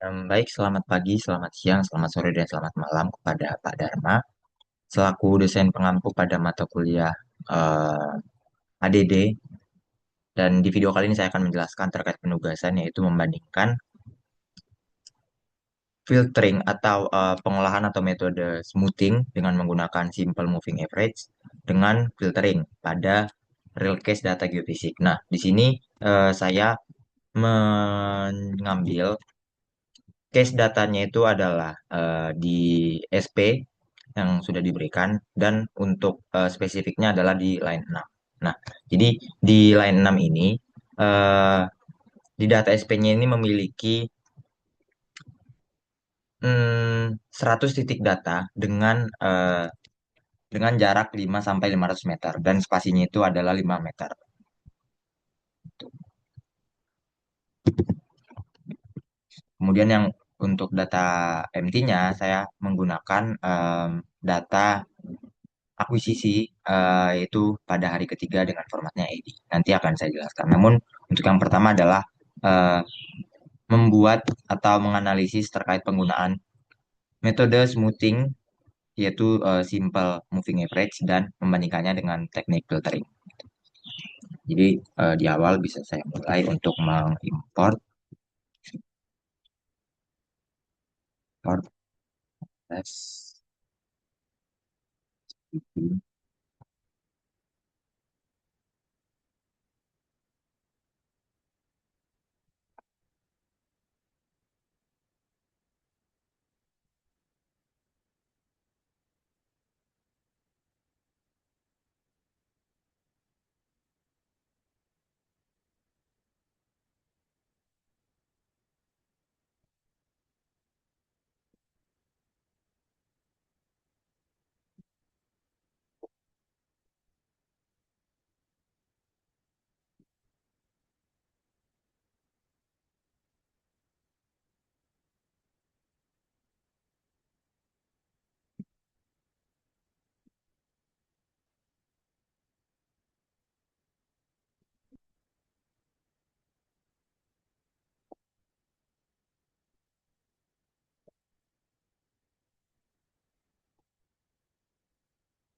Baik, selamat pagi, selamat siang, selamat sore, dan selamat malam kepada Pak Dharma, selaku dosen pengampu pada mata kuliah ADD. Dan di video kali ini saya akan menjelaskan terkait penugasan, yaitu membandingkan filtering atau pengolahan atau metode smoothing dengan menggunakan simple moving average dengan filtering pada real case data geofisik. Nah, di sini saya mengambil case datanya itu adalah di SP yang sudah diberikan dan untuk spesifiknya adalah di line 6. Nah, jadi di line 6 ini eh, di data SP-nya ini memiliki 100 titik data dengan jarak 5 sampai 500 meter dan spasinya itu adalah 5 meter. Kemudian yang untuk data MT-nya saya menggunakan data akuisisi yaitu pada hari ketiga dengan formatnya AD. Nanti akan saya jelaskan. Namun untuk yang pertama adalah eh, membuat atau menganalisis terkait penggunaan metode smoothing yaitu simple moving average dan membandingkannya dengan teknik filtering. Jadi di awal bisa saya mulai untuk mengimport import tes.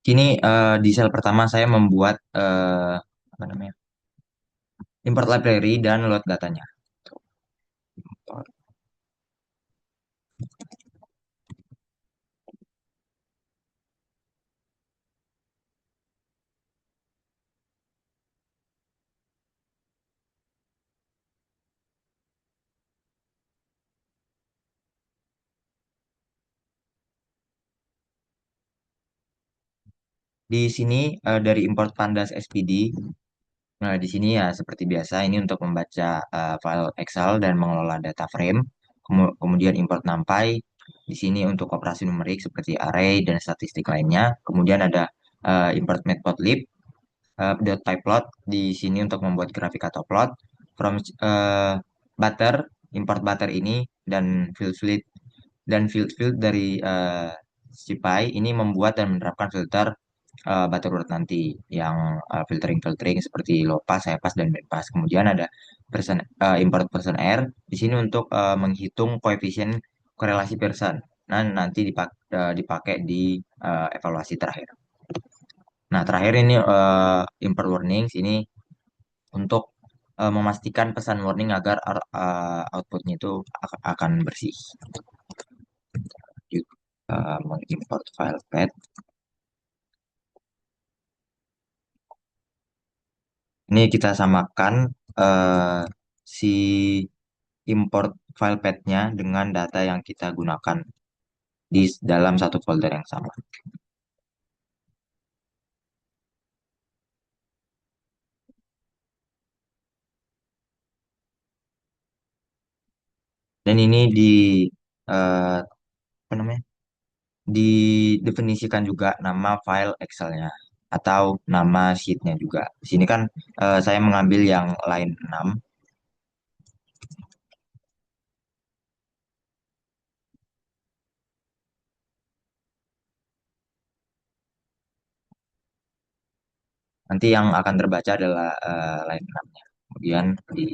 Kini di sel pertama saya membuat apa namanya import library dan load datanya. Di sini dari import pandas SPD. Nah, di sini ya seperti biasa ini untuk membaca file Excel dan mengelola data frame. Kemudian import NumPy. Di sini untuk operasi numerik seperti array dan statistik lainnya. Kemudian ada import matplotlib, .pyplot di sini untuk membuat grafik atau plot. From butter, import butter ini dan field field dari SciPy ini membuat dan menerapkan filter Butterworth nanti yang filtering seperti low pass, high pass, dan band pass. Kemudian ada import person R di sini untuk menghitung koefisien korelasi Pearson. Nah, nanti dipakai di evaluasi terakhir. Nah, terakhir ini import warnings ini untuk memastikan pesan warning agar outputnya itu akan bersih. Mengimport file path. Ini kita samakan eh, si import file path-nya dengan data yang kita gunakan di dalam satu folder yang sama. Dan ini eh, apa namanya? Didefinisikan juga nama file Excel-nya atau nama sheet-nya juga. Di sini kan saya mengambil yang line 6. Nanti yang akan terbaca adalah line 6-nya. Kemudian di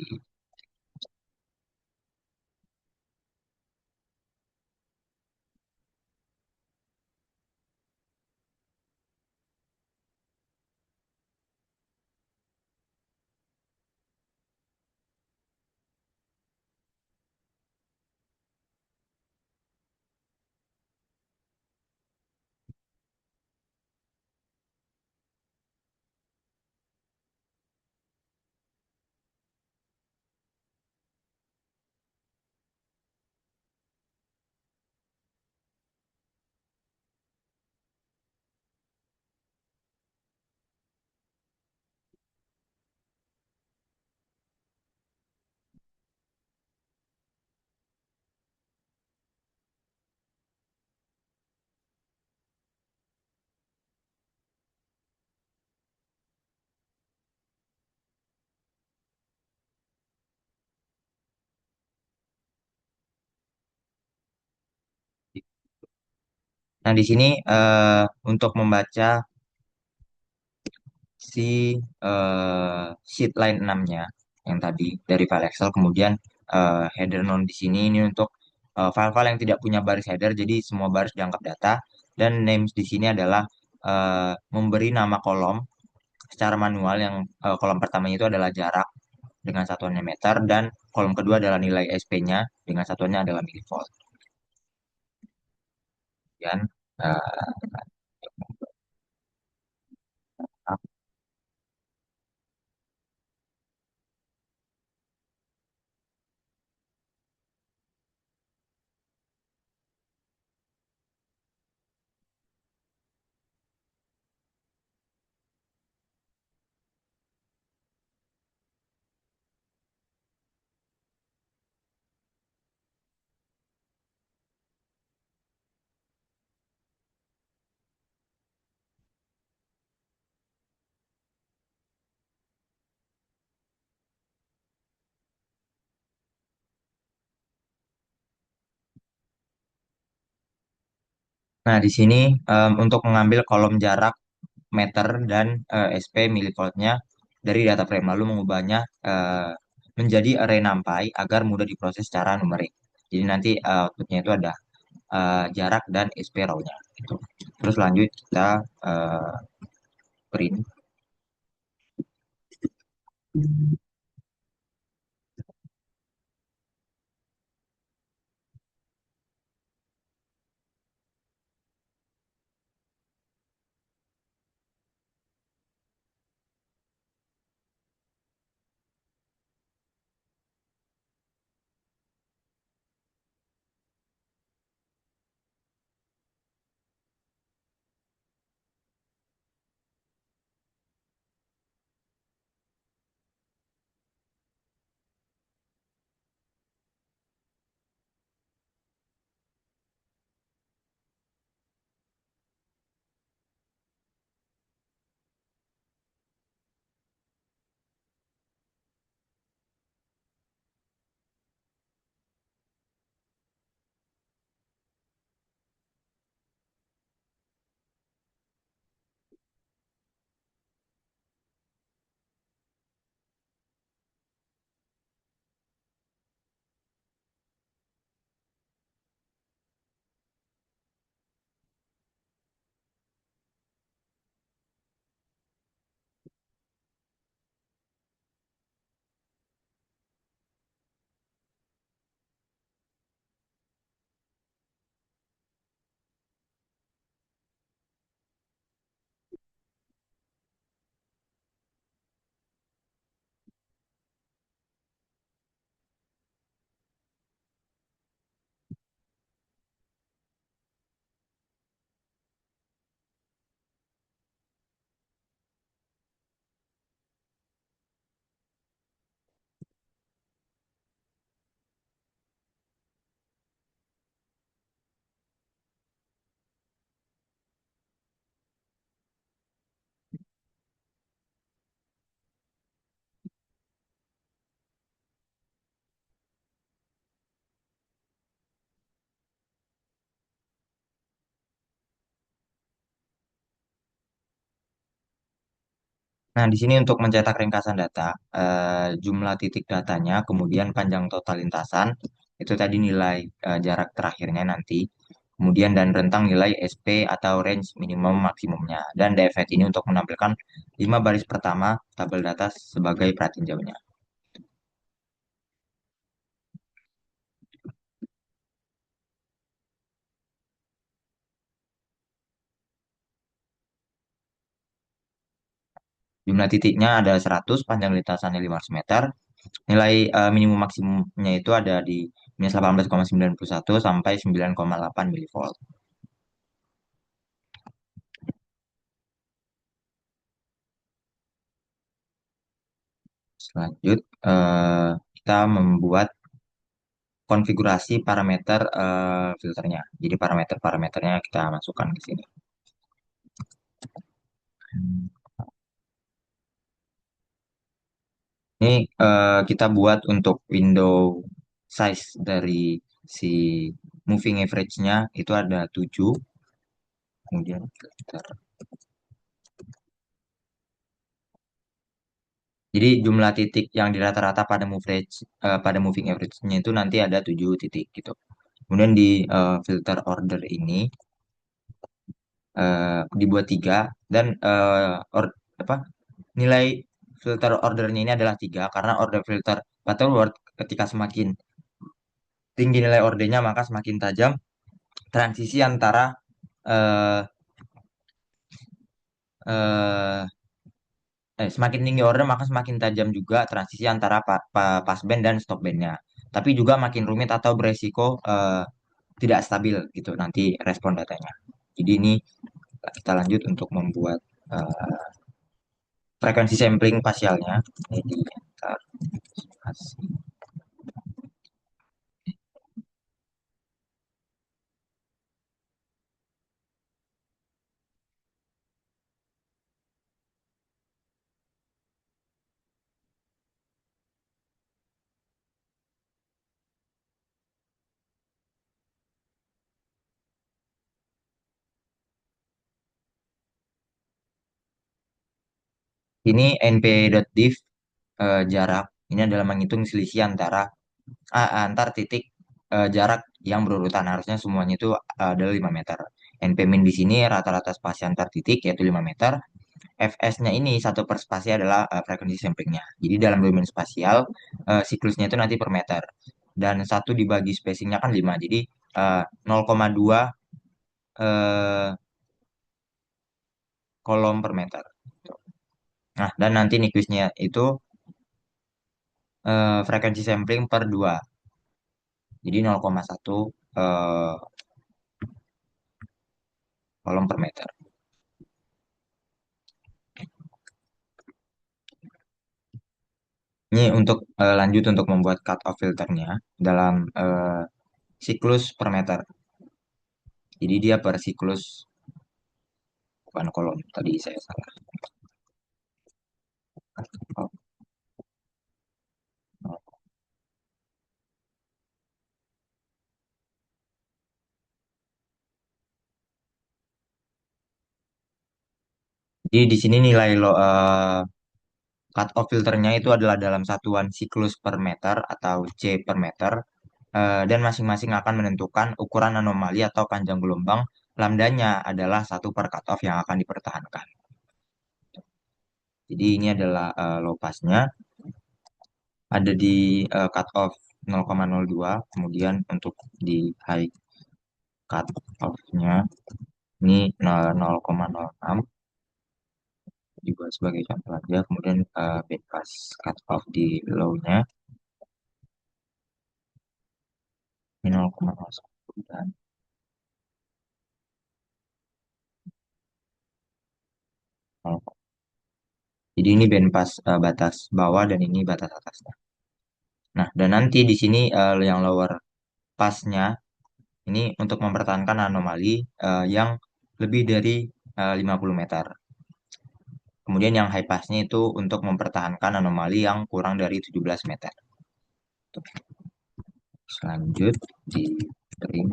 Nah, di sini untuk membaca si sheet line 6-nya yang tadi dari file Excel, kemudian header none di sini ini untuk file-file yang tidak punya baris header, jadi semua baris dianggap data, dan names di sini adalah memberi nama kolom secara manual yang kolom pertamanya itu adalah jarak dengan satuannya meter, dan kolom kedua adalah nilai SP-nya dengan satuannya adalah milivolt. Kemudian, eh, nah, di sini untuk mengambil kolom jarak meter dan SP milivoltnya dari data frame, lalu mengubahnya menjadi array NumPy agar mudah diproses secara numerik. Jadi nanti outputnya itu ada jarak dan SP raw-nya. Gitu. Terus lanjut kita print. Nah, di sini untuk mencetak ringkasan data, jumlah titik datanya, kemudian panjang total lintasan, itu tadi nilai jarak terakhirnya nanti, kemudian dan rentang nilai SP atau range minimum maksimumnya, dan dfet ini untuk menampilkan 5 baris pertama tabel data sebagai pratinjaunya. Jumlah titiknya ada 100, panjang lintasannya 500 meter, nilai minimum maksimumnya itu ada di minus 18,91 sampai 9,8 milivolt. Selanjut, kita membuat konfigurasi parameter filternya. Jadi parameter-parameternya kita masukkan ke sini. Ini kita buat untuk window size dari si moving average-nya itu ada 7. kemudian filter. Jadi jumlah titik yang di rata-rata pada pada moving average-nya itu nanti ada 7 titik gitu. Kemudian di filter order ini dibuat tiga dan apa nilai filter ordernya ini adalah tiga karena order filter Butterworth ketika semakin tinggi nilai ordernya maka semakin tajam transisi antara eh, eh, semakin tinggi order maka semakin tajam juga transisi antara pas band dan stop bandnya. Tapi juga makin rumit atau beresiko tidak stabil gitu nanti respon datanya. Jadi ini kita lanjut untuk membuat eh, frekuensi sampling pasialnya. Jadi enter. Ini np.diff jarak ini adalah menghitung selisih antar titik jarak yang berurutan harusnya semuanya itu adalah 5 meter. NP min di sini rata-rata spasi antar titik yaitu 5 meter. Fs-nya ini satu per spasi adalah frekuensi samplingnya. Jadi dalam domain spasial siklusnya itu nanti per meter dan satu dibagi spacingnya kan 5. Jadi 0,2 eh, kolom per meter. Nah, dan nanti nikusnya itu frekuensi sampling per 2. Jadi 0,1 eh, kolom per meter. Ini untuk lanjut untuk membuat cut off filternya dalam siklus per meter. Jadi dia per siklus bukan kolom. Tadi saya salah. Oh, oh. Jadi di sini nilai cut off filternya itu adalah dalam satuan siklus per meter atau C per meter. Dan masing-masing akan menentukan ukuran anomali atau panjang gelombang. Lambdanya adalah satu per cut off yang akan dipertahankan. Jadi ini adalah low passnya. Ada di cut off 0,02. Kemudian untuk di high cut off-nya ini 0,06 juga sebagai contoh aja. Kemudian bebas cut off di low-nya ini 0,01 dan 0. Jadi ini band pas batas bawah dan ini batas atasnya. Nah, dan nanti di sini yang lower pasnya ini untuk mempertahankan anomali yang lebih dari 50 meter. Kemudian yang high passnya itu untuk mempertahankan anomali yang kurang dari 17 meter. Selanjut di trim.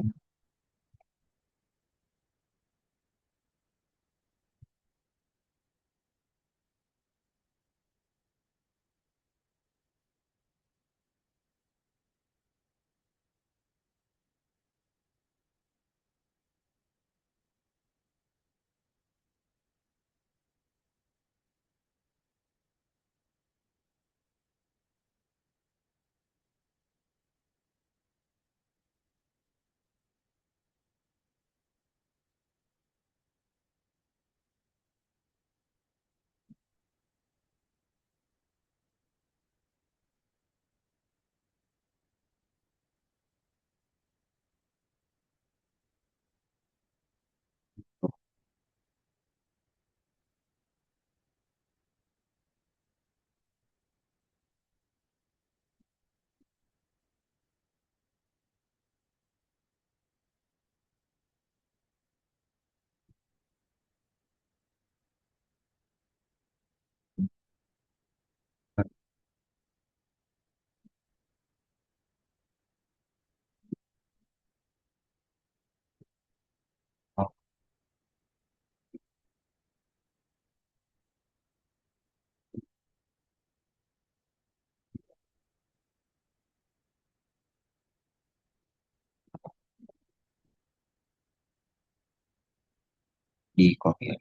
di coffee.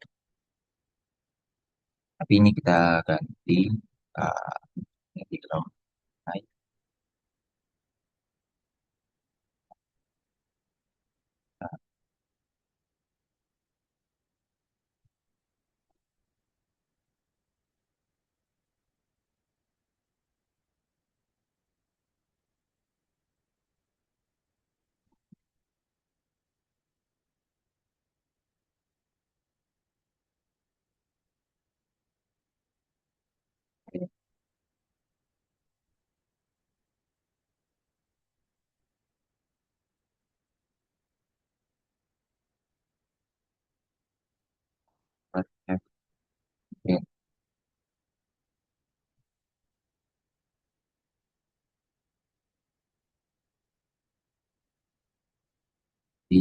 Tapi ini kita ganti uh, ganti ground height. Di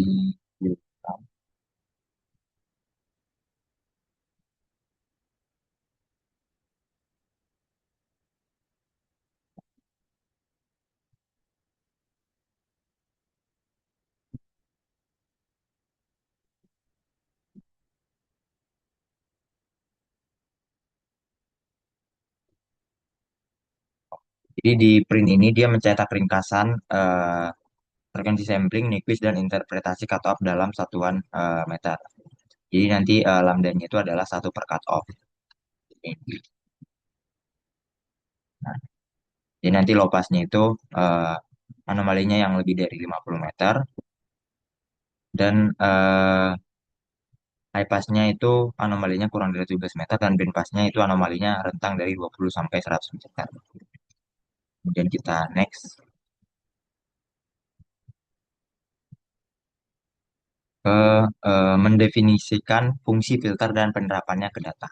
Jadi di print ini dia mencetak ringkasan frekuensi sampling, Nyquist, dan interpretasi cutoff dalam satuan meter. Jadi nanti lambdanya itu adalah satu per cutoff. Nah, jadi nanti lopasnya itu eh, anomalinya yang lebih dari 50 meter dan high passnya itu anomalinya kurang dari 17 meter dan band passnya itu anomalinya rentang dari 20 sampai 100 meter. Kemudian kita next ke mendefinisikan fungsi filter dan penerapannya ke data.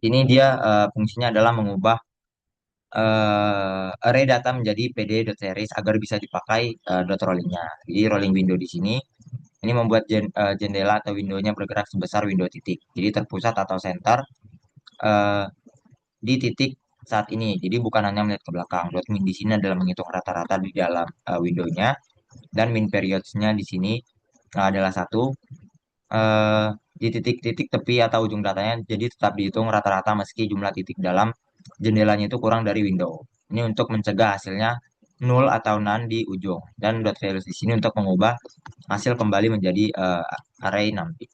Ini dia fungsinya adalah mengubah array data menjadi pd.series agar bisa dipakai dot rollingnya. Jadi rolling window di sini ini membuat jendela atau windownya bergerak sebesar window titik. Jadi terpusat atau center eh, di titik saat ini. Jadi bukan hanya melihat ke belakang. Dot min di sini adalah menghitung rata-rata di dalam windownya dan min periodsnya di sini adalah satu eh, di titik-titik tepi atau ujung datanya jadi tetap dihitung rata-rata meski jumlah titik dalam jendelanya itu kurang dari window. Ini untuk mencegah hasilnya nol atau none di ujung dan dot values di sini untuk mengubah hasil kembali menjadi array numpy.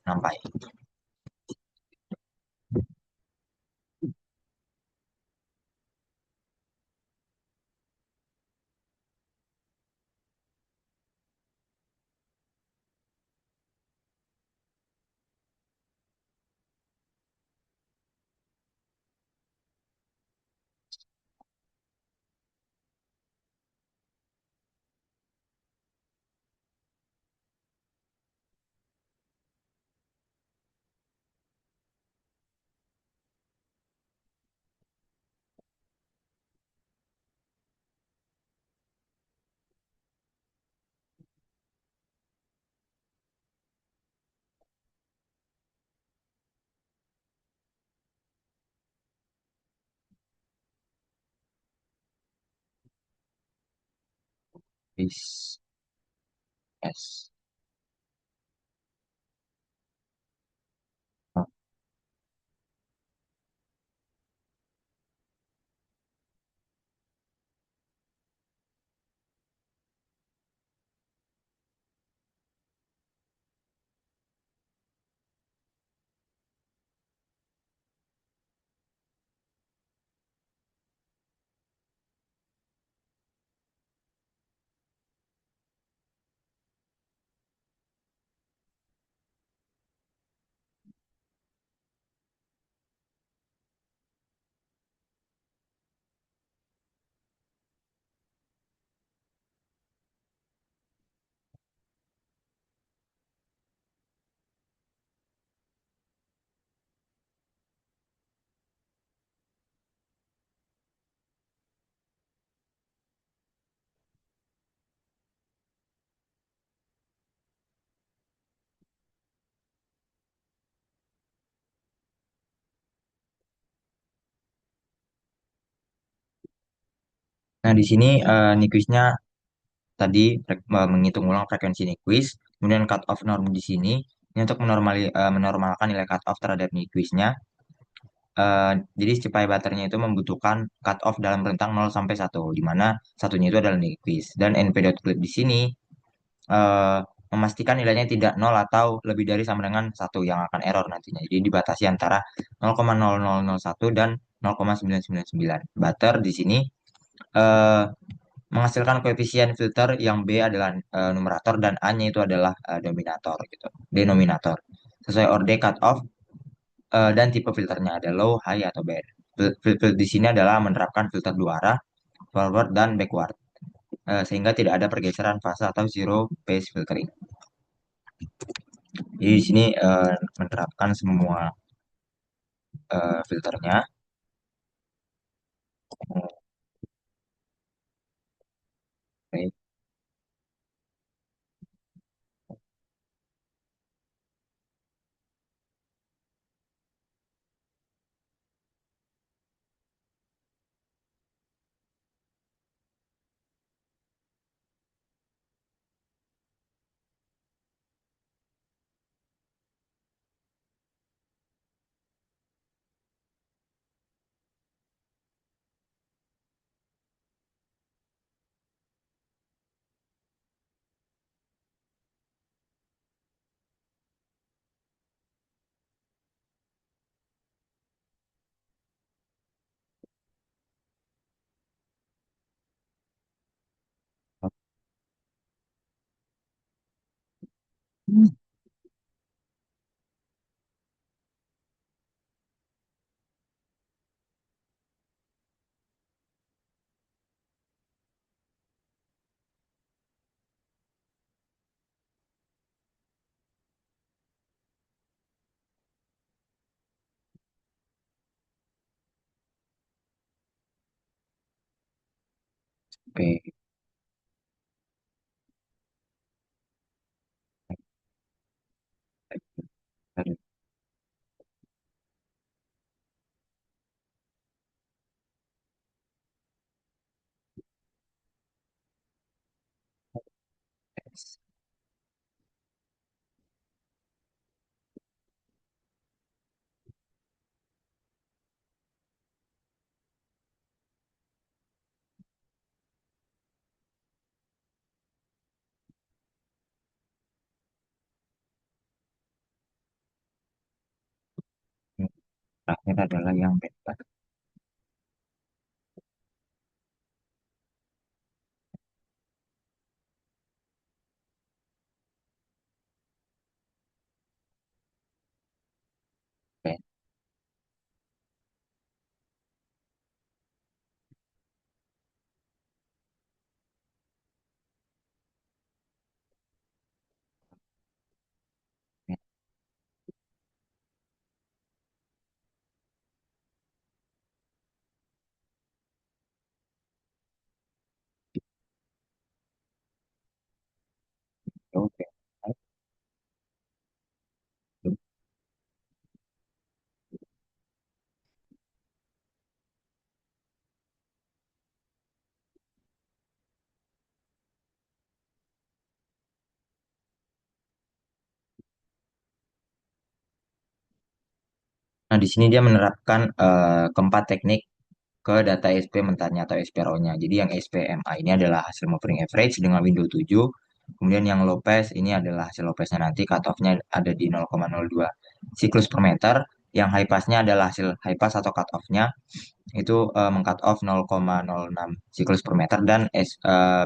Yes. Yes. Nah, di sini Nyquist-nya tadi menghitung ulang frekuensi Nyquist, kemudian cut off norm di sini ini untuk menormalkan nilai cut off terhadap Nyquist-nya. Jadi supaya baterainya itu membutuhkan cut off dalam rentang 0 sampai 1, di mana satunya itu adalah Nyquist. Dan NP.clip di sini eh, memastikan nilainya tidak nol atau lebih dari sama dengan 1 yang akan error nantinya. Jadi dibatasi antara 0,0001 dan 0,999. Butter di sini eh, menghasilkan koefisien filter yang B adalah numerator dan A-nya itu adalah dominator gitu, denominator. Sesuai order cutoff dan tipe filternya ada low, high atau band. Filter di sini adalah menerapkan filter dua arah, forward dan backward, sehingga tidak ada pergeseran fase atau zero phase filtering. Jadi di sini menerapkan semua filternya. Oke, oke. Terakhir adalah yang band. Oke, oke. Nah, di sini dia menerapkan keempat teknik ke data SP mentahnya atau SPRO-nya. Jadi yang SPMA ini adalah hasil moving average dengan window 7. Kemudian yang low pass ini adalah hasil low pass-nya nanti cut-off-nya ada di 0,02 siklus per meter. Yang high pass-nya adalah hasil high pass atau cut-off-nya itu meng-cut off 0,06 siklus per meter dan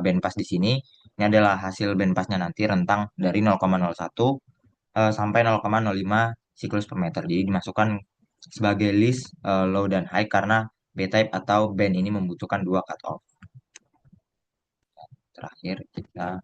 band pass di sini ini adalah hasil band pass-nya nanti rentang dari 0,01 sampai 0,05 siklus per meter. Jadi dimasukkan sebagai list low dan high karena B-type atau band ini membutuhkan dua cut off. Terakhir kita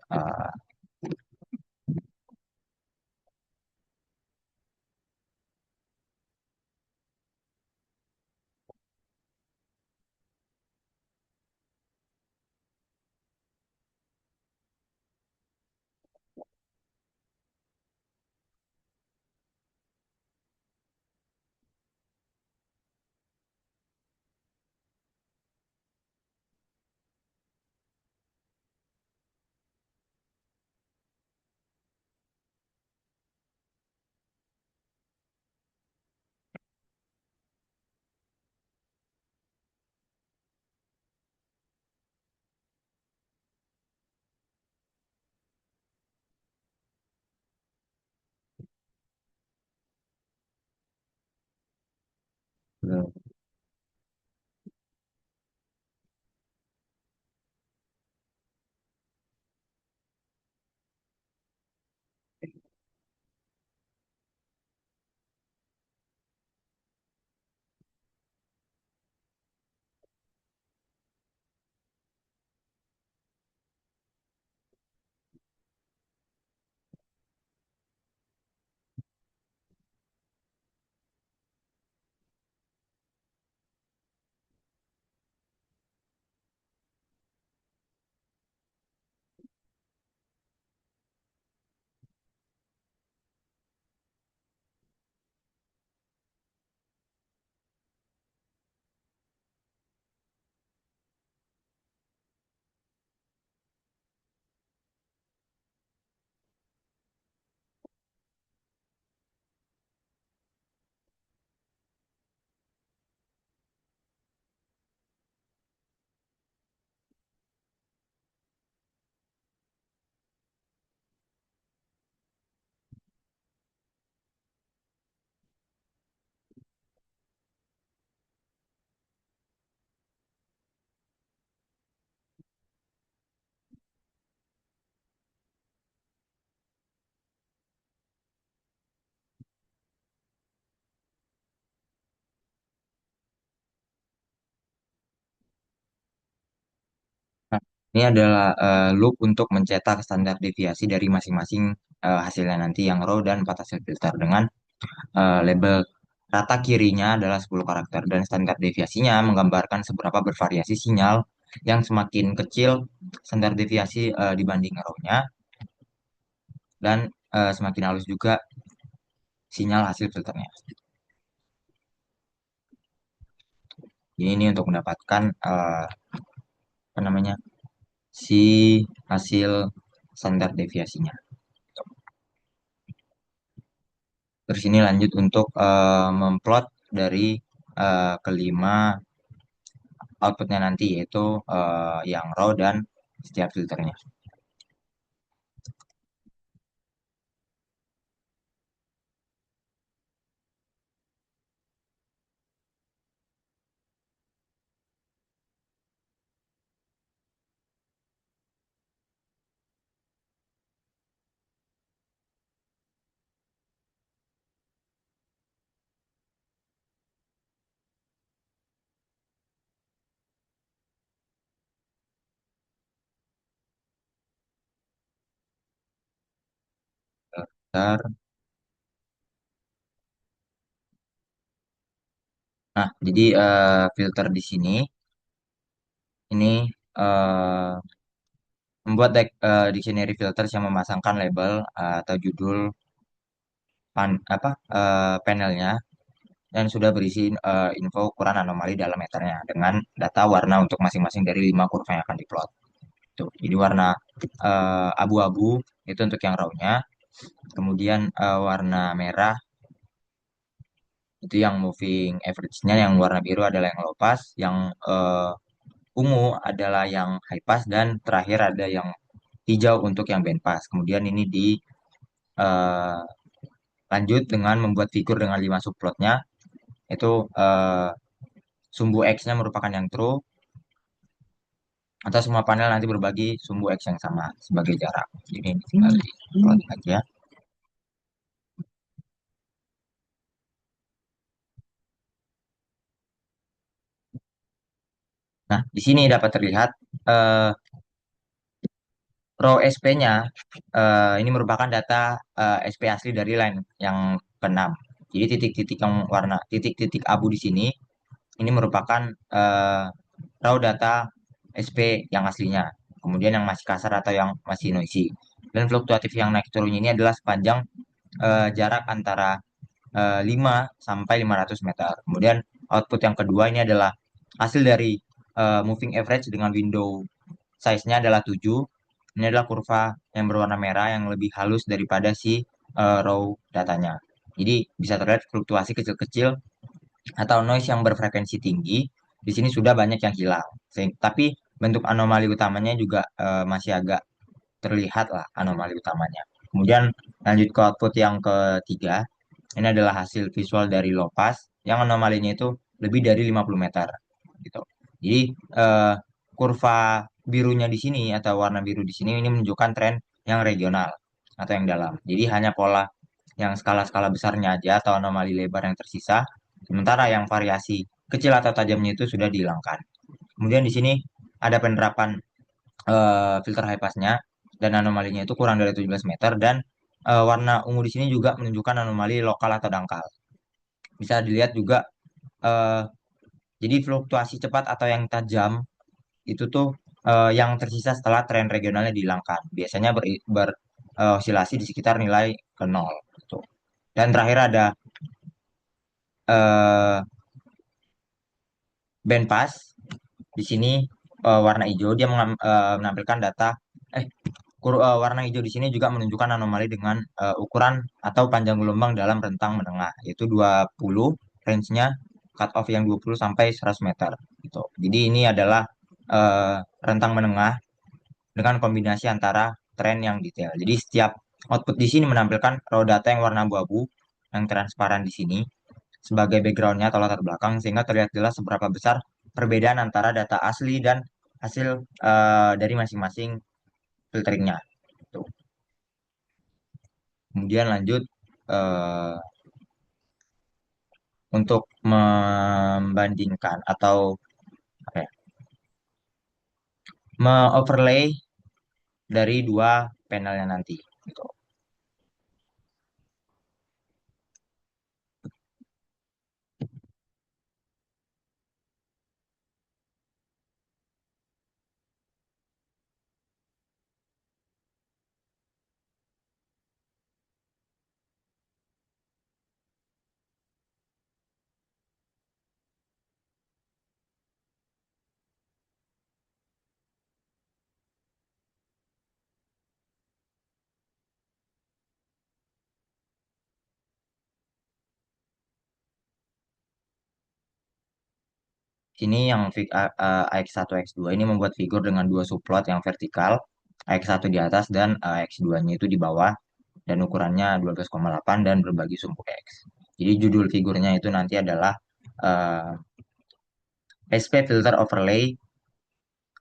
Nah, ini adalah loop untuk mencetak standar deviasi dari masing-masing hasilnya nanti yang raw dan empat hasil filter dengan label rata kirinya adalah 10 karakter dan standar deviasinya menggambarkan seberapa bervariasi sinyal yang semakin kecil standar deviasi dibanding raw-nya dan semakin halus juga sinyal hasil filternya. Ini untuk mendapatkan apa namanya si hasil standar deviasinya. Terus ini lanjut untuk memplot dari kelima outputnya nanti yaitu yang raw dan setiap filternya. Filter. Nah, jadi filter di sini ini membuat dictionary filters yang memasangkan label atau judul panelnya dan sudah berisi info ukuran anomali dalam meternya dengan data warna untuk masing-masing dari lima kurva yang akan diplot. Tuh, jadi warna abu-abu itu untuk yang raw-nya, kemudian warna merah itu yang moving average-nya, yang warna biru adalah yang low pass, yang ungu adalah yang high pass, dan terakhir ada yang hijau untuk yang band pass. Kemudian ini eh, lanjut dengan membuat figur dengan 5 subplotnya, itu sumbu X-nya merupakan yang true, atau semua panel nanti berbagi sumbu X yang sama sebagai jarak. Jadi ini tinggal di plot aja. Nah, di sini dapat terlihat eh, row SP-nya ini merupakan data SP asli dari line yang keenam. Jadi titik-titik yang warna titik-titik abu di sini ini merupakan raw data SP yang aslinya. Kemudian yang masih kasar atau yang masih noisy. Dan fluktuatif yang naik turunnya ini adalah sepanjang jarak antara 5 sampai 500 meter. Kemudian output yang kedua ini adalah hasil dari moving average dengan window size-nya adalah 7. Ini adalah kurva yang berwarna merah yang lebih halus daripada si raw datanya. Jadi bisa terlihat fluktuasi kecil-kecil atau noise yang berfrekuensi tinggi. Di sini sudah banyak yang hilang. Tapi bentuk anomali utamanya juga masih agak terlihat lah anomali utamanya. Kemudian lanjut ke output yang ketiga. Ini adalah hasil visual dari low pass yang anomalinya itu lebih dari 50 meter gitu. Jadi eh, kurva birunya di sini atau warna biru di sini ini menunjukkan tren yang regional atau yang dalam. Jadi hanya pola yang skala-skala besarnya aja atau anomali lebar yang tersisa, sementara yang variasi kecil atau tajamnya itu sudah dihilangkan. Kemudian di sini ada penerapan filter high passnya dan anomalinya itu kurang dari 17 meter dan warna ungu di sini juga menunjukkan anomali lokal atau dangkal. Bisa dilihat juga eh, jadi fluktuasi cepat atau yang tajam itu tuh yang tersisa setelah tren regionalnya dihilangkan. Biasanya osilasi di sekitar nilai ke nol. Gitu. Dan terakhir ada eh, band pass. Di sini warna hijau dia menampilkan data eh warna hijau di sini juga menunjukkan anomali dengan ukuran atau panjang gelombang dalam rentang menengah, yaitu 20, range-nya cut off yang 20 sampai 100 meter gitu. Jadi ini adalah rentang menengah dengan kombinasi antara tren yang detail. Jadi setiap output di sini menampilkan raw data yang warna abu-abu yang transparan di sini sebagai backgroundnya atau latar belakang sehingga terlihat jelas seberapa besar perbedaan antara data asli dan hasil dari masing-masing filteringnya. Tuh. Kemudian lanjut eh, untuk membandingkan atau apa ya, me-overlay dari dua panelnya nanti. Gitu. Sini yang AX1 AX2 ini membuat figur dengan dua subplot yang vertikal, AX1 di atas dan AX2-nya itu di bawah dan ukurannya 12,8 dan berbagi sumbu X. Jadi judul figurnya itu nanti adalah eh, SP filter overlay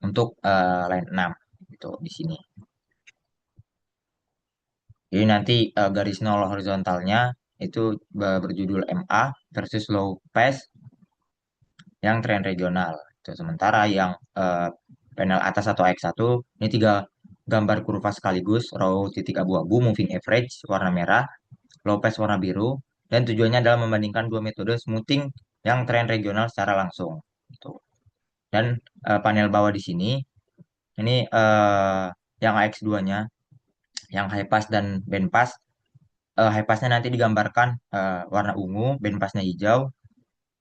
untuk line 6 itu di sini. Jadi nanti garis nol horizontalnya itu berjudul MA versus low pass yang tren regional. Itu sementara yang panel atas atau X1 ini tiga gambar kurva sekaligus, row titik abu-abu, moving average warna merah, low pass warna biru, dan tujuannya adalah membandingkan dua metode smoothing yang tren regional secara langsung. Gitu. Dan panel bawah di sini ini yang AX2-nya, yang high pass dan band pass. High passnya nanti digambarkan warna ungu, band passnya hijau,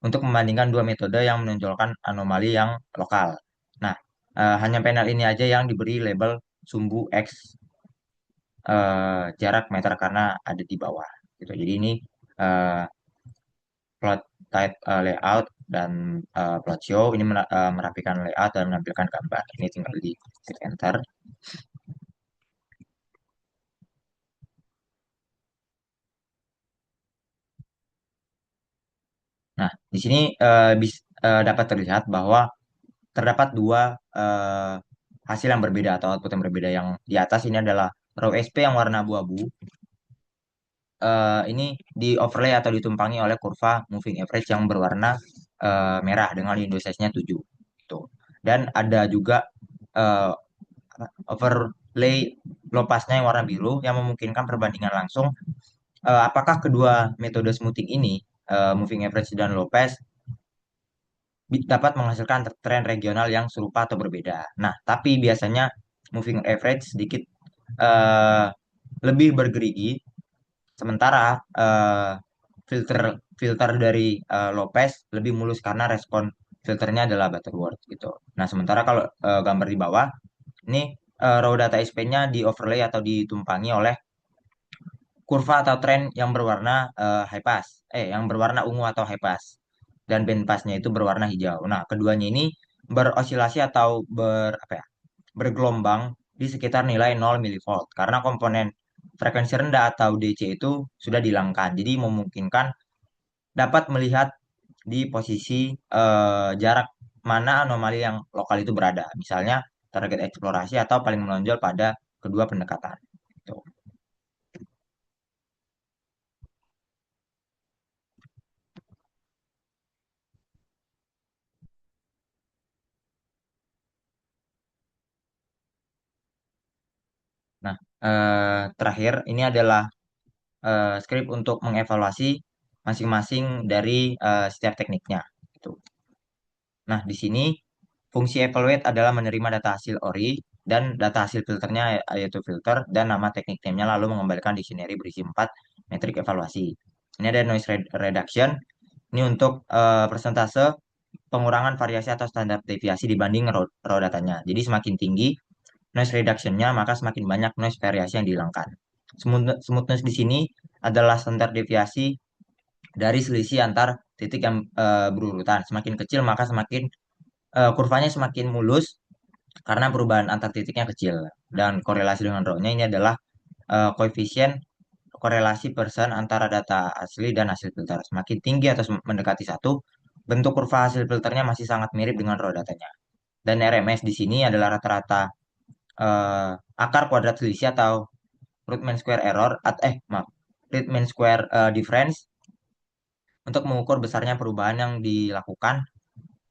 untuk membandingkan dua metode yang menonjolkan anomali yang lokal. Nah, hanya panel ini aja yang diberi label sumbu X jarak meter karena ada di bawah. Gitu. Jadi ini eh, plot type layout dan plot show ini merapikan layout dan menampilkan gambar. Ini tinggal di klik enter. Nah, di sini dapat terlihat bahwa terdapat dua eh, hasil yang berbeda atau output yang berbeda. Yang di atas ini adalah row SP yang warna abu-abu. Ini di overlay atau ditumpangi oleh kurva moving average yang berwarna merah dengan window size-nya 7. Tuh. Dan ada juga eh, overlay low pass-nya yang warna biru yang memungkinkan perbandingan langsung apakah kedua metode smoothing ini, moving average dan low pass, dapat menghasilkan tren regional yang serupa atau berbeda. Nah, tapi biasanya moving average sedikit eh, lebih bergerigi, sementara filter filter dari Lopez lebih mulus karena respon filternya adalah Butterworth gitu. Nah, sementara kalau gambar di bawah ini raw data SP-nya di overlay atau ditumpangi oleh kurva atau tren yang berwarna high pass, yang berwarna ungu atau high pass dan band passnya itu berwarna hijau. Nah, keduanya ini berosilasi atau apa ya, bergelombang di sekitar nilai 0 milivolt karena komponen frekuensi rendah atau DC itu sudah dihilangkan. Jadi memungkinkan dapat melihat di posisi jarak mana anomali yang lokal itu berada. Misalnya target eksplorasi atau paling menonjol pada kedua pendekatan. Gitu. Nah, terakhir ini adalah script untuk mengevaluasi masing-masing dari setiap tekniknya. Gitu. Nah, di sini fungsi evaluate adalah menerima data hasil ORI dan data hasil filternya yaitu filter dan nama teknik timnya lalu mengembalikan dictionary berisi 4 metrik evaluasi. Ini ada noise reduction. Ini untuk persentase pengurangan variasi atau standar deviasi dibanding raw datanya. Jadi semakin tinggi noise reduction-nya, maka semakin banyak noise variasi yang dihilangkan. Smoothness di sini adalah standar deviasi dari selisih antar titik yang berurutan. Semakin kecil, maka semakin kurvanya semakin mulus karena perubahan antar titiknya kecil. Dan korelasi dengan raw-nya ini adalah koefisien korelasi persen antara data asli dan hasil filter. Semakin tinggi atau mendekati satu, bentuk kurva hasil filternya masih sangat mirip dengan raw datanya. Dan RMS di sini adalah rata-rata eh, akar kuadrat selisih atau root mean square error, maaf, root mean square difference untuk mengukur besarnya perubahan yang dilakukan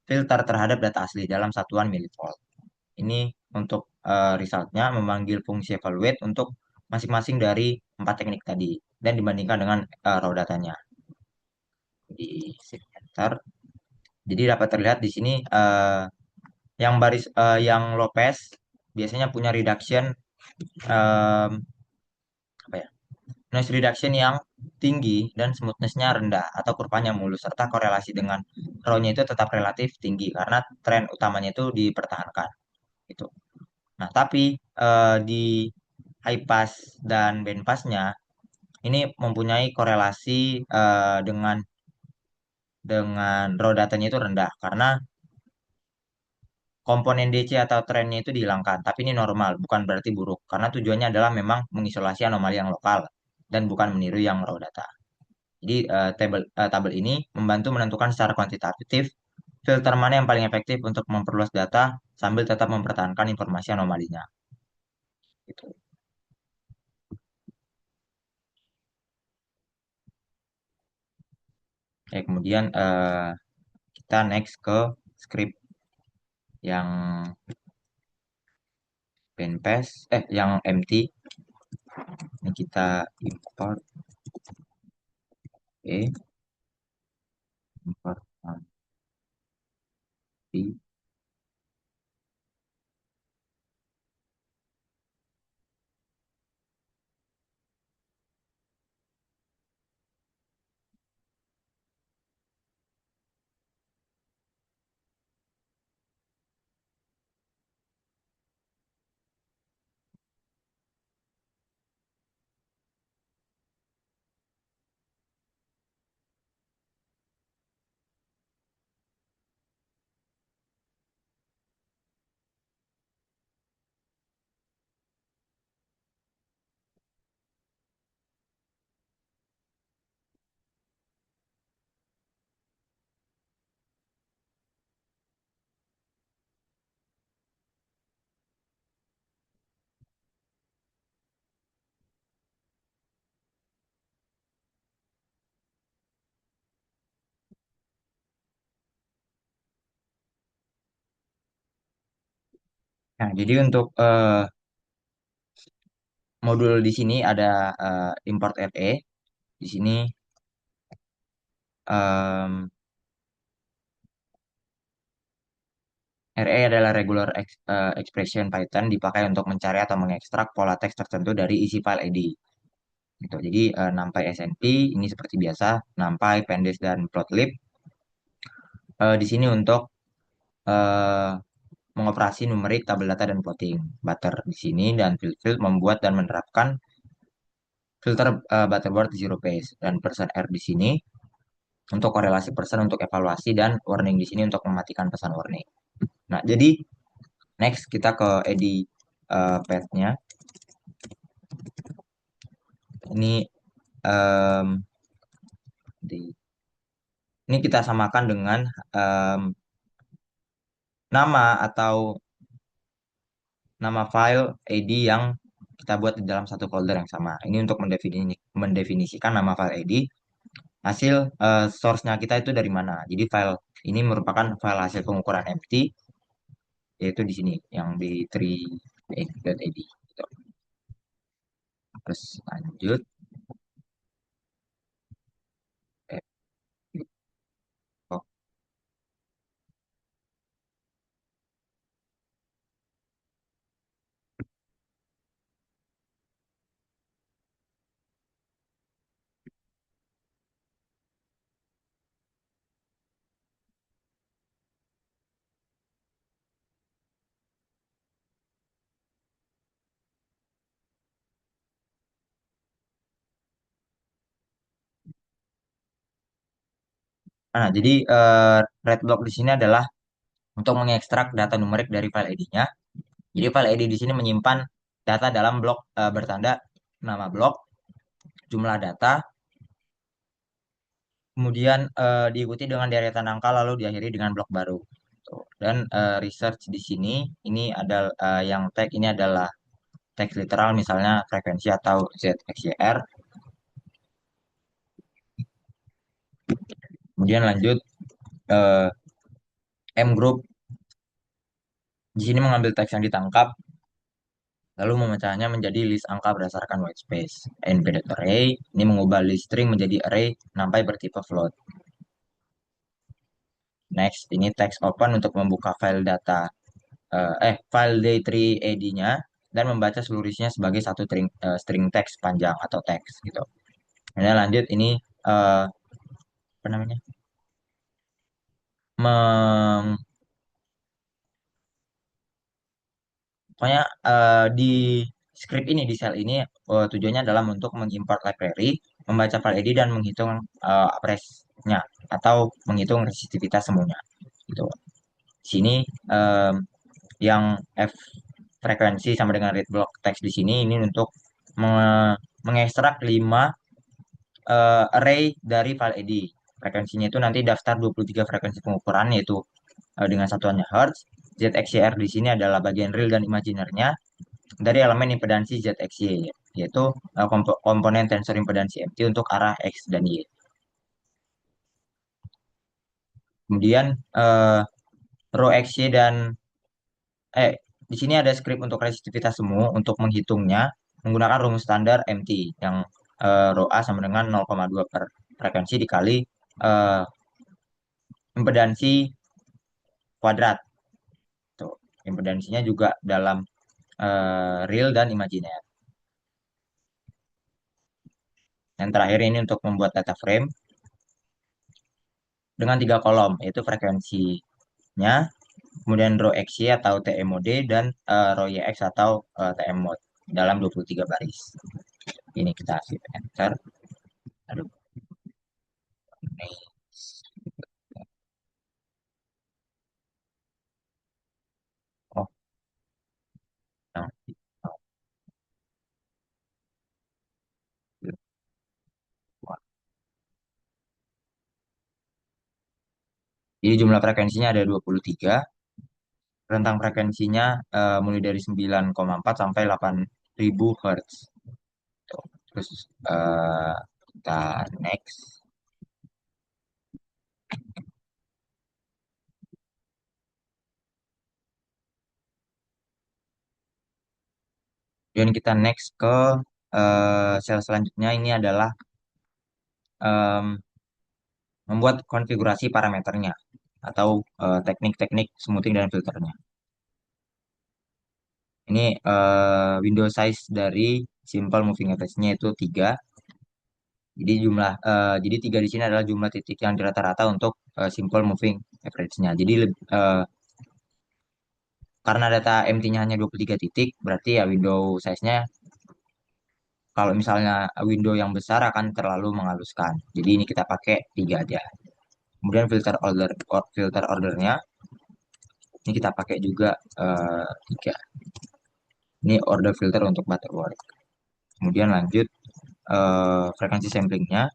filter terhadap data asli dalam satuan milivolt. Ini untuk resultnya memanggil fungsi evaluate untuk masing-masing dari empat teknik tadi dan dibandingkan dengan raw datanya di shift enter. Jadi dapat terlihat di sini yang Lopez biasanya punya reduction em, apa ya noise reduction yang tinggi dan smoothness-nya rendah atau kurvanya mulus serta korelasi dengan RAW-nya itu tetap relatif tinggi karena tren utamanya itu dipertahankan gitu. Nah, tapi di high pass dan band pass-nya ini mempunyai korelasi dengan raw datanya itu rendah karena komponen DC atau trennya itu dihilangkan. Tapi ini normal, bukan berarti buruk karena tujuannya adalah memang mengisolasi anomali yang lokal dan bukan meniru yang raw data. Jadi tabel ini membantu menentukan secara kuantitatif filter mana yang paling efektif untuk memperluas data sambil tetap mempertahankan informasi anomalinya. Gitu. Oke, kemudian kita next ke script yang yang empty. Ini kita import, import empty. Nah, jadi untuk modul di sini ada import RE. Di sini em, RE adalah regular expression Python dipakai untuk mencari atau mengekstrak pola teks tertentu dari isi file id. Gitu. Jadi NumPy SNP ini seperti biasa, NumPy, Pandas, dan Plotlib di sini untuk eh, mengoperasi numerik, tabel data, dan plotting. Butter di sini dan field membuat dan menerapkan filter Butterworth zero base dan person R di sini untuk korelasi person untuk evaluasi dan warning di sini untuk mematikan pesan warning. Nah, jadi next kita ke edit path-nya. Ini em, di ini kita samakan dengan em, nama atau nama file ID yang kita buat di dalam satu folder yang sama. Ini untuk mendefinisikan nama file ID. Hasil source-nya kita itu dari mana. Jadi file ini merupakan file hasil pengukuran empty, yaitu di sini yang di tree.id. Gitu. Terus lanjut. Eh, oh. Nah, jadi red block di sini adalah untuk mengekstrak data numerik dari file ID-nya. Jadi file ID di sini menyimpan data dalam blok bertanda nama blok, jumlah data, kemudian diikuti dengan deretan angka lalu diakhiri dengan blok baru. Tuh. Dan research di sini ini ada yang tag ini adalah teks literal misalnya frekuensi atau ZXYR. Kemudian lanjut eh, M group di sini mengambil teks yang ditangkap lalu memecahnya menjadi list angka berdasarkan white space. NP.array ini mengubah list string menjadi array sampai bertipe float. Next, ini text open untuk membuka file data file day3ad-nya dan membaca seluruh isinya sebagai satu string teks panjang atau teks gitu. Kemudian lanjut ini eh, apa namanya? Meng, Pokoknya di script ini di cell ini tujuannya adalah untuk mengimport library, membaca file ID dan menghitung address-nya atau menghitung resistivitas semuanya gitu. Di sini em, yang F frekuensi sama dengan read block text di sini ini untuk mengekstrak 5 array dari file ID. Frekuensinya itu nanti daftar 23 frekuensi pengukuran yaitu dengan satuannya Hertz. ZXYR di sini adalah bagian real dan imaginernya dari elemen impedansi ZXY yaitu komponen tensor impedansi MT untuk arah X dan Y. Kemudian row XY dan eh di sini ada script untuk resistivitas semu untuk menghitungnya menggunakan rumus standar MT yang row A sama dengan 0,2 per frekuensi dikali eh, impedansi kuadrat. Tuh, impedansinya juga dalam real dan imajiner. Yang terakhir ini untuk membuat data frame dengan 3 kolom, yaitu frekuensinya, kemudian row XY atau TM mode, dan row YX atau TM mode dalam 23 baris. Ini kita shift enter. Aduh, ini. Oh, nah. Jadi jumlah frekuensinya ada 23. Rentang frekuensinya mulai dari 9,4 sampai 8.000 Hz. Tuh. Terus kita next. Dan kita next ke sel selanjutnya ini adalah em, membuat konfigurasi parameternya atau teknik-teknik smoothing dan filternya. Ini window size dari simple moving average-nya itu 3. Jadi 3 di sini adalah jumlah titik yang dirata-rata untuk simple moving average-nya. Jadi karena data MT-nya hanya 23 titik, berarti ya window size-nya kalau misalnya window yang besar akan terlalu menghaluskan. Jadi ini kita pakai 3 aja. Kemudian filter ordernya ini kita pakai juga 3. Ini order filter untuk butterworth. Kemudian lanjut frekuensi samplingnya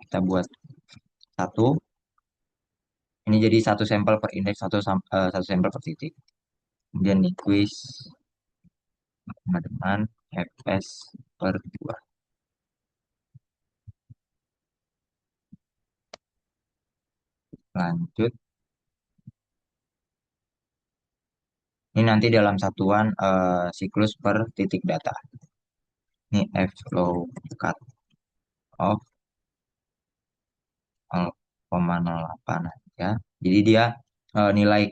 kita buat 1. Ini jadi satu sampel per indeks, satu sampel per titik. Kemudian di quiz dengan fs per 2. Lanjut. Ini nanti dalam satuan siklus per titik data. Ini F flow cut off 0,08 ya. Jadi dia nilai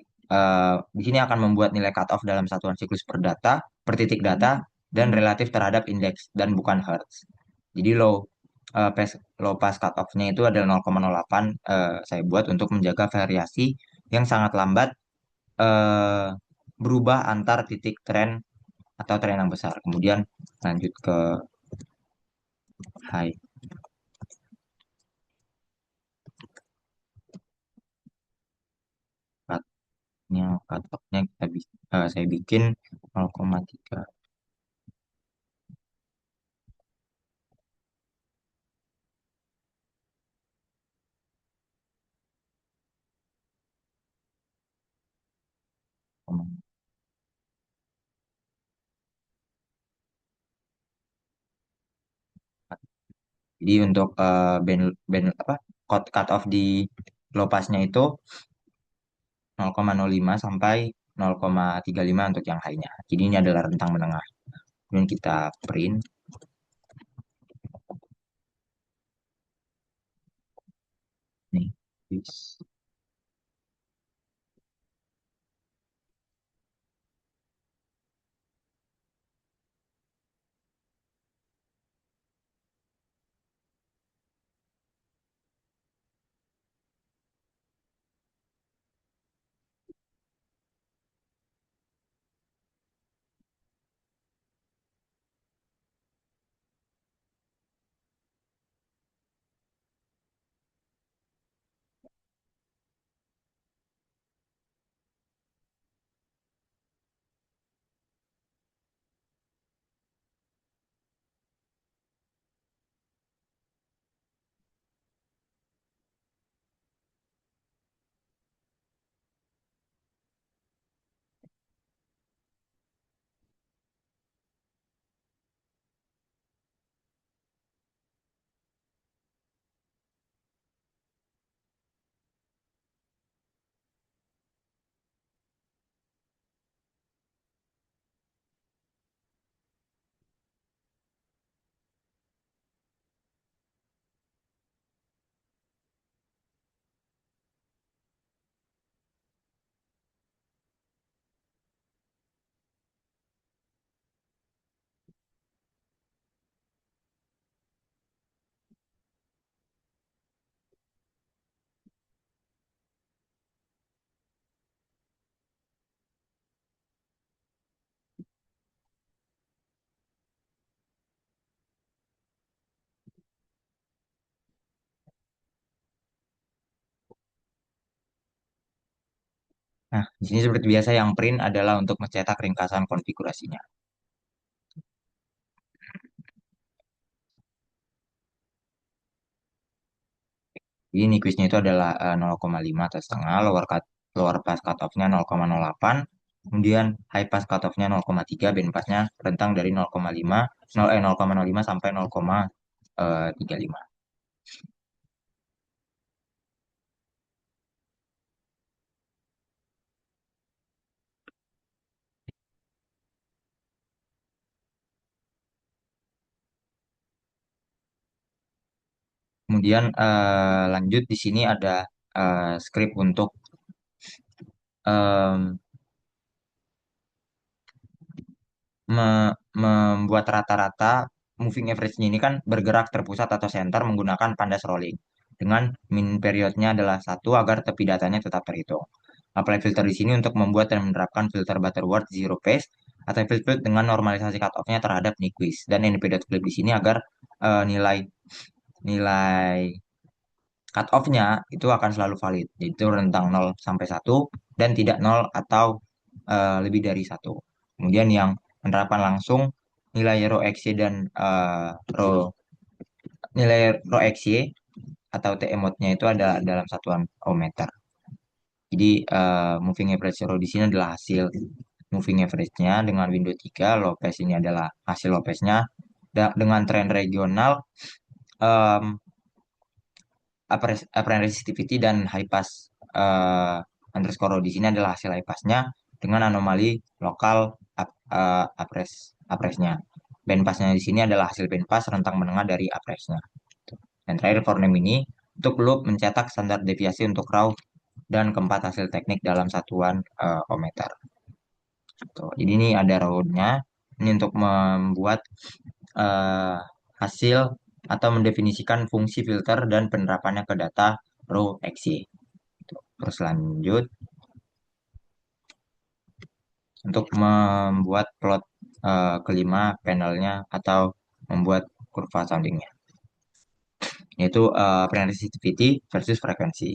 di sini akan membuat nilai cut off dalam satuan siklus per data, per titik data dan relatif terhadap indeks dan bukan hertz. Jadi low pass cut off-nya itu adalah 0,08 saya buat untuk menjaga variasi yang sangat lambat eh, berubah antar titik tren atau tren yang besar. Kemudian lanjut ke high cut-nya, cut off-nya saya bikin 0,3. Jadi untuk band apa cut off di low pass-nya itu 0,05 sampai 0,35 untuk yang high-nya. Jadi ini adalah rentang menengah. Kemudian kita print nih. This. Nah, di sini seperti biasa yang print adalah untuk mencetak ringkasan konfigurasinya. Ini quiznya itu adalah 0,5 atau setengah, lower pass cutoff-nya 0,08, kemudian high pass cutoff-nya 0,3, band pass-nya rentang dari 0,5, 0,05 sampai 0,35. Kemudian lanjut di sini ada script untuk em, membuat rata-rata moving average-nya ini kan bergerak terpusat atau center menggunakan pandas rolling dengan min periodnya adalah satu agar tepi datanya tetap terhitung. Apply filter di sini untuk membuat dan menerapkan filter Butterworth zero phase atau filter dengan normalisasi cutoff-nya terhadap Nyquist dan np.clip di sini agar nilai nilai cut off-nya itu akan selalu valid, yaitu rentang 0 sampai 1 dan tidak 0 atau lebih dari 1. Kemudian yang penerapan langsung nilai rho XY dan nilai rho XY atau TM mode-nya itu ada dalam satuan ohmmeter. Jadi moving average row di sini adalah hasil moving average-nya dengan window 3, low pass ini adalah hasil low pass-nya. Dengan tren regional, em, apparent resistivity dan high pass underscore row di sini adalah hasil high pass-nya dengan anomali lokal apres-nya. Band pass-nya di sini adalah hasil band pass rentang menengah dari apres-nya. Dan terakhir for name ini untuk loop mencetak standar deviasi untuk raw dan keempat hasil teknik dalam satuan ohmmeter. Tuh, jadi ini ada row-nya. Ini untuk membuat eh, hasil atau mendefinisikan fungsi filter dan penerapannya ke data row XY. Terus lanjut untuk membuat plot kelima panelnya atau membuat kurva soundingnya, yaitu apparent resistivity versus frekuensi.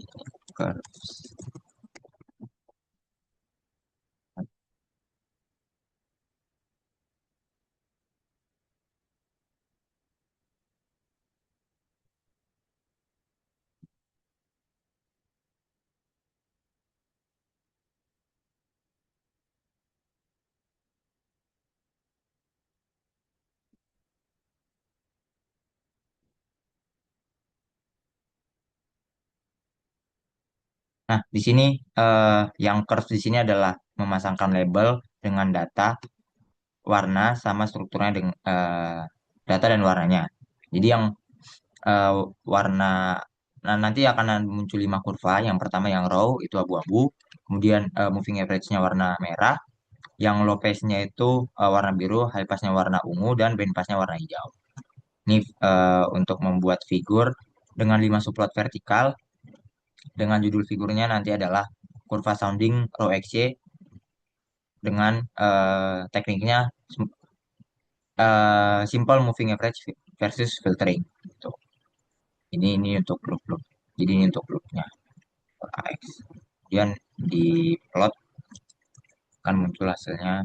Nah, di sini yang curve di sini adalah memasangkan label dengan data, warna, sama strukturnya dengan data dan warnanya. Jadi yang eh, warna, nah nanti akan muncul 5 kurva. Yang pertama yang row itu abu-abu, kemudian moving average-nya warna merah, yang low pass-nya itu warna biru, high pass-nya warna ungu, dan band pass-nya warna hijau. Ini untuk membuat figur dengan 5 subplot vertikal dengan judul figurnya nanti adalah kurva sounding row XY dengan tekniknya simple moving average versus filtering. Tuh. Ini untuk loop-loop. Jadi ini untuk loopnya AX. Kemudian di plot akan muncul hasilnya.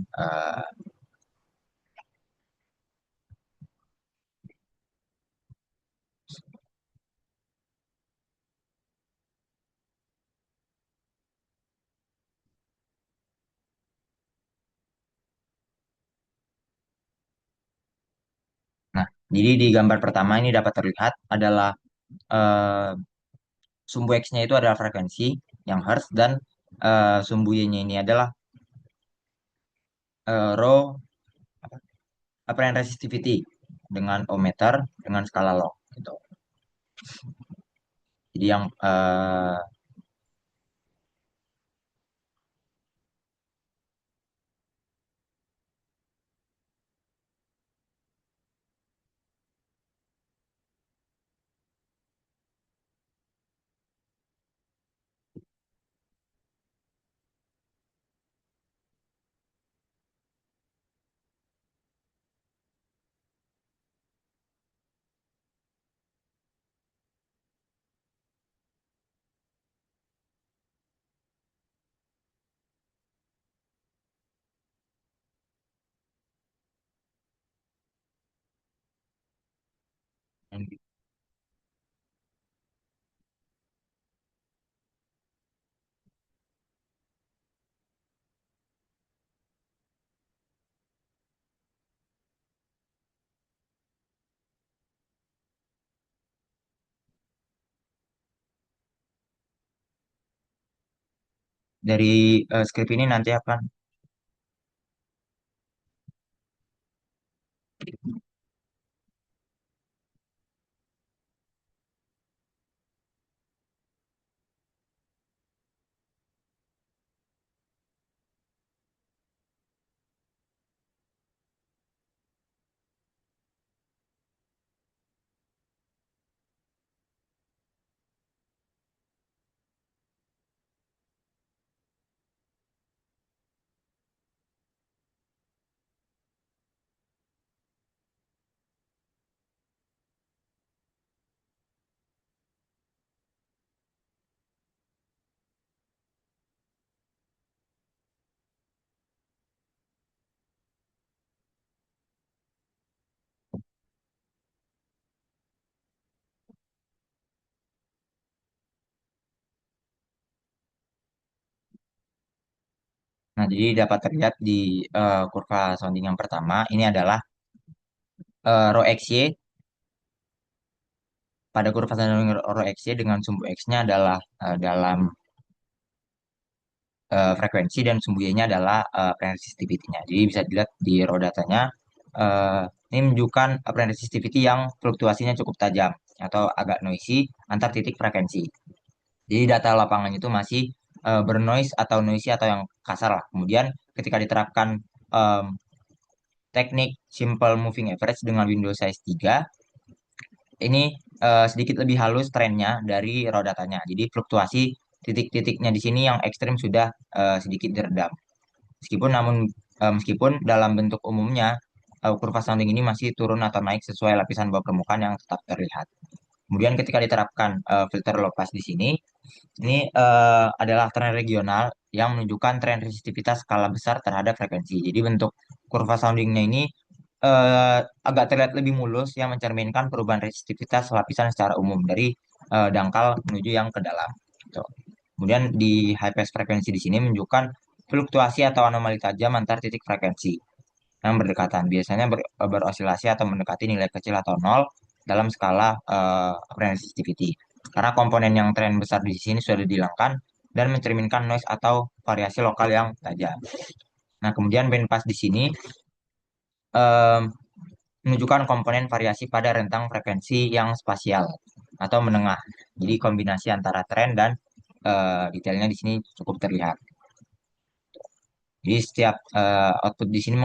Nah, jadi di gambar pertama ini dapat terlihat adalah eh, sumbu X-nya itu adalah frekuensi yang Hertz dan sumbu Y-nya ini adalah rho apparent resistivity dengan ohmmeter dengan skala log gitu. Jadi yang dari skrip ini nanti akan Nah, jadi dapat terlihat di kurva sounding yang pertama, ini adalah rho XY. Pada kurva sounding rho XY dengan sumbu X-nya adalah dalam frekuensi dan sumbu Y-nya adalah apparent resistivity-nya. Jadi bisa dilihat di raw datanya, eh, ini menunjukkan apparent resistivity yang fluktuasinya cukup tajam atau agak noisy antar titik frekuensi. Jadi data lapangan itu masih bernoise atau noisy atau yang kasar lah. Kemudian ketika diterapkan em, teknik simple moving average dengan window size 3, ini sedikit lebih halus trennya dari raw datanya. Jadi fluktuasi titik-titiknya di sini yang ekstrim sudah sedikit diredam. Meskipun dalam bentuk umumnya kurva sounding ini masih turun atau naik sesuai lapisan bawah permukaan yang tetap terlihat. Kemudian ketika diterapkan filter low pass di sini, ini adalah tren regional yang menunjukkan tren resistivitas skala besar terhadap frekuensi. Jadi bentuk kurva soundingnya ini agak terlihat lebih mulus yang mencerminkan perubahan resistivitas lapisan secara umum dari dangkal menuju yang ke dalam. Gitu. Kemudian di high pass frekuensi di sini menunjukkan fluktuasi atau anomali tajam antar titik frekuensi yang berdekatan. Biasanya berosilasi atau mendekati nilai kecil atau nol dalam skala resistivity. Karena komponen yang tren besar di sini sudah dihilangkan dan mencerminkan noise atau variasi lokal yang tajam. Nah, kemudian bandpass di sini em, menunjukkan komponen variasi pada rentang frekuensi yang spasial atau menengah. Jadi kombinasi antara tren dan detailnya di sini cukup terlihat. Jadi setiap output di sini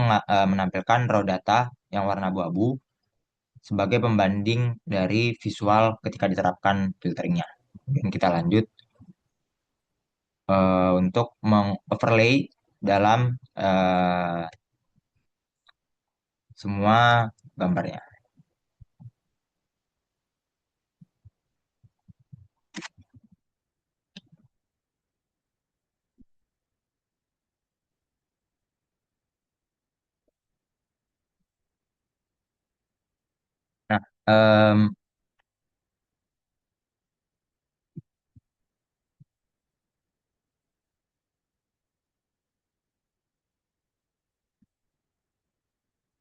menampilkan raw data yang warna abu-abu sebagai pembanding dari visual ketika diterapkan filteringnya. Dan kita lanjut untuk mengoverlay dalam eh, semua gambarnya. Nah,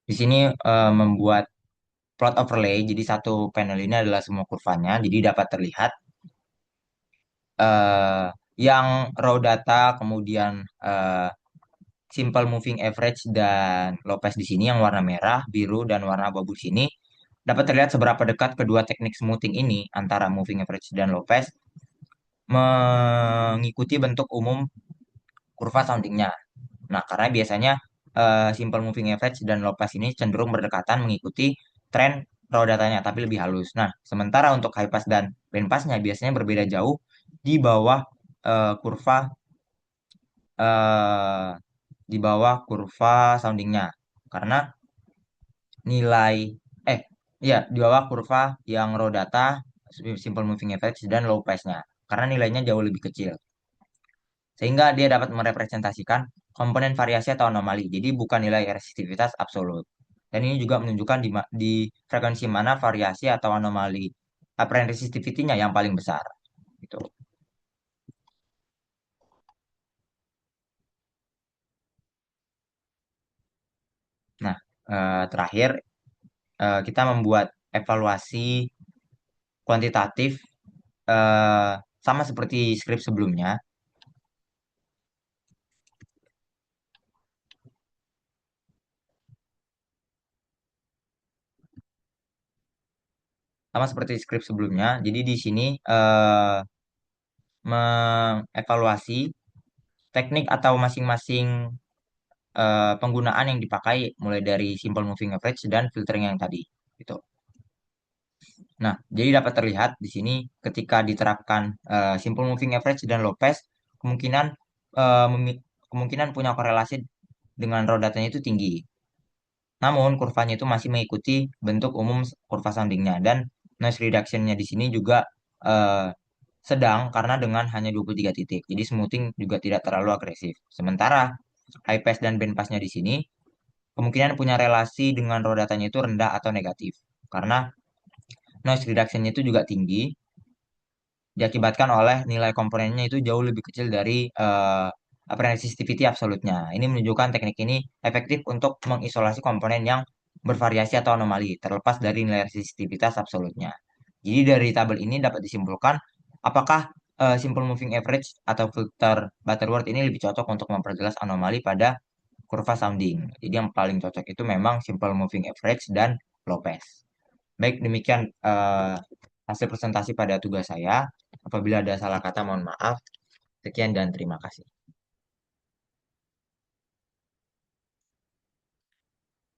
di sini membuat plot overlay. Jadi satu panel ini adalah semua kurvanya. Jadi dapat terlihat eh, yang raw data, kemudian eh, simple moving average dan Lopez di sini yang warna merah, biru, dan warna abu-abu di sini dapat terlihat seberapa dekat kedua teknik smoothing ini antara moving average dan Lopez mengikuti bentuk umum kurva soundingnya. Nah, karena biasanya simple moving average dan Lopez ini cenderung berdekatan mengikuti tren raw datanya, tapi lebih halus. Nah, sementara untuk high pass dan band passnya biasanya berbeda jauh di bawah kurva eh, di bawah kurva soundingnya. Karena nilai eh ya di bawah kurva yang raw data, simple moving average dan low pass-nya. Karena nilainya jauh lebih kecil. Sehingga dia dapat merepresentasikan komponen variasi atau anomali. Jadi bukan nilai resistivitas absolut. Dan ini juga menunjukkan di frekuensi mana variasi atau anomali apparent resistivity-nya yang paling besar. Gitu. Nah, terakhir kita membuat evaluasi kuantitatif sama seperti skrip sebelumnya. Sama seperti skrip sebelumnya. Jadi di sini mengevaluasi teknik atau masing-masing penggunaan yang dipakai mulai dari simple moving average dan filtering yang tadi. Gitu. Nah, jadi dapat terlihat di sini ketika diterapkan simple moving average dan low pass, kemungkinan eh, memi- kemungkinan punya korelasi dengan raw datanya itu tinggi. Namun kurvanya itu masih mengikuti bentuk umum kurva soundingnya dan noise reductionnya di sini juga eh, sedang karena dengan hanya 23 titik. Jadi smoothing juga tidak terlalu agresif. Sementara high pass dan band passnya di sini kemungkinan punya relasi dengan raw datanya itu rendah atau negatif. Karena noise reductionnya itu juga tinggi diakibatkan oleh nilai komponennya itu jauh lebih kecil dari resistivity absolutnya. Ini menunjukkan teknik ini efektif untuk mengisolasi komponen yang bervariasi atau anomali, terlepas dari nilai resistivitas absolutnya. Jadi dari tabel ini dapat disimpulkan apakah simple moving average atau filter Butterworth ini lebih cocok untuk memperjelas anomali pada kurva sounding. Jadi yang paling cocok itu memang simple moving average dan Lopez. Baik, demikian hasil presentasi pada tugas saya. Apabila ada salah kata, mohon maaf. Sekian dan terima kasih.